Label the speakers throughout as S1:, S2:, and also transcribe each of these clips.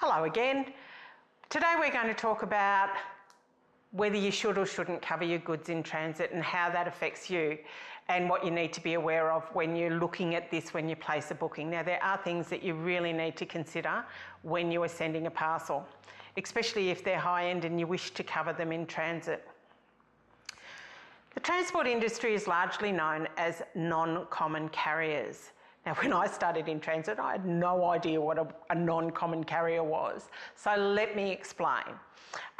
S1: Hello again. Today we're going to talk about whether you should or shouldn't cover your goods in transit and how that affects you and what you need to be aware of when you're looking at this when you place a booking. Now, there are things that you really need to consider when you are sending a parcel, especially if they're high-end and you wish to cover them in transit. The transport industry is largely known as non-common carriers. Now, when I started in transit, I had no idea what a non-common carrier was. So let me explain.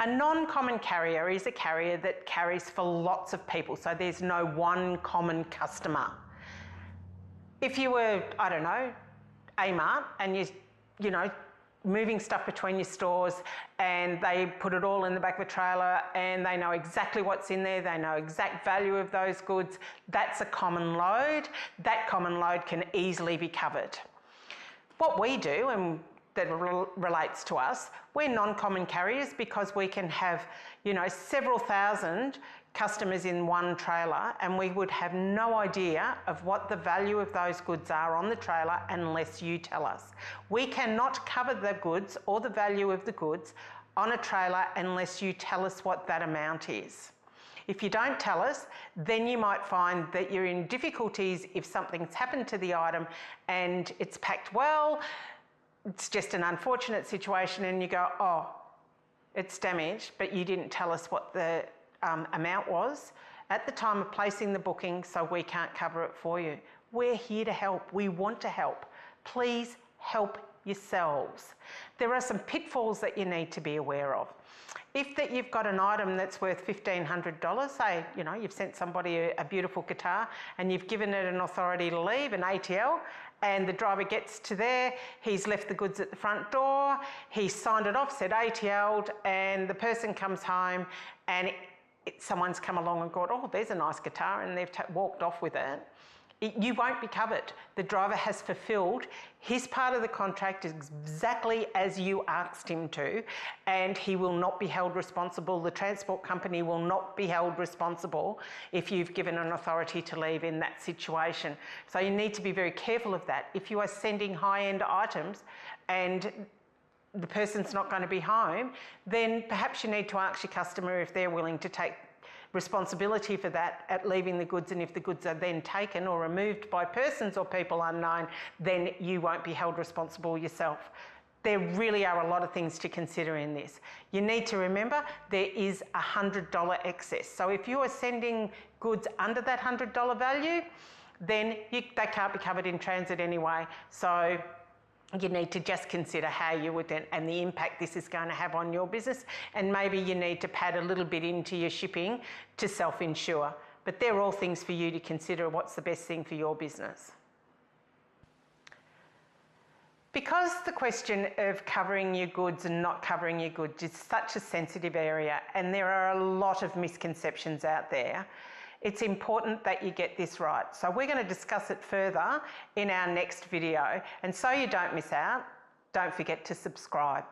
S1: A non-common carrier is a carrier that carries for lots of people. So there's no one common customer. If you were, I don't know, Amart and you know, moving stuff between your stores and they put it all in the back of a trailer and they know exactly what's in there, they know exact value of those goods, that's a common load. That common load can easily be covered. What we do, and that relates to us, we're non-common carriers because we can have, you know, several thousand customers in one trailer and we would have no idea of what the value of those goods are on the trailer unless you tell us. We cannot cover the goods or the value of the goods on a trailer unless you tell us what that amount is. If you don't tell us, then you might find that you're in difficulties if something's happened to the item and it's packed well, it's just an unfortunate situation and you go, oh, it's damaged, but you didn't tell us what the amount was at the time of placing the booking, so we can't cover it for you. We're here to help. We want to help. Please help yourselves. There are some pitfalls that you need to be aware of. If that you've got an item that's worth $1,500, say, you know, you've sent somebody a beautiful guitar and you've given it an authority to leave, an ATL, and the driver gets to there, he's left the goods at the front door, he signed it off, said ATL'd, and the person comes home and someone's come along and gone, oh, there's a nice guitar, and they've walked off with it. You won't be covered. The driver has fulfilled his part of the contract exactly as you asked him to, and he will not be held responsible. The transport company will not be held responsible if you've given an authority to leave in that situation. So you need to be very careful of that. If you are sending high-end items and the person's not going to be home, then perhaps you need to ask your customer if they're willing to take responsibility for that at leaving the goods, and if the goods are then taken or removed by persons or people unknown, then you won't be held responsible yourself. There really are a lot of things to consider in this. You need to remember there is a $100 excess. So if you are sending goods under that $100 value, then they can't be covered in transit anyway. So you need to just consider how you would then, and the impact this is going to have on your business, and maybe you need to pad a little bit into your shipping to self-insure. But they're all things for you to consider what's the best thing for your business. Because the question of covering your goods and not covering your goods is such a sensitive area and there are a lot of misconceptions out there, it's important that you get this right. So we're going to discuss it further in our next video. And so you don't miss out, don't forget to subscribe.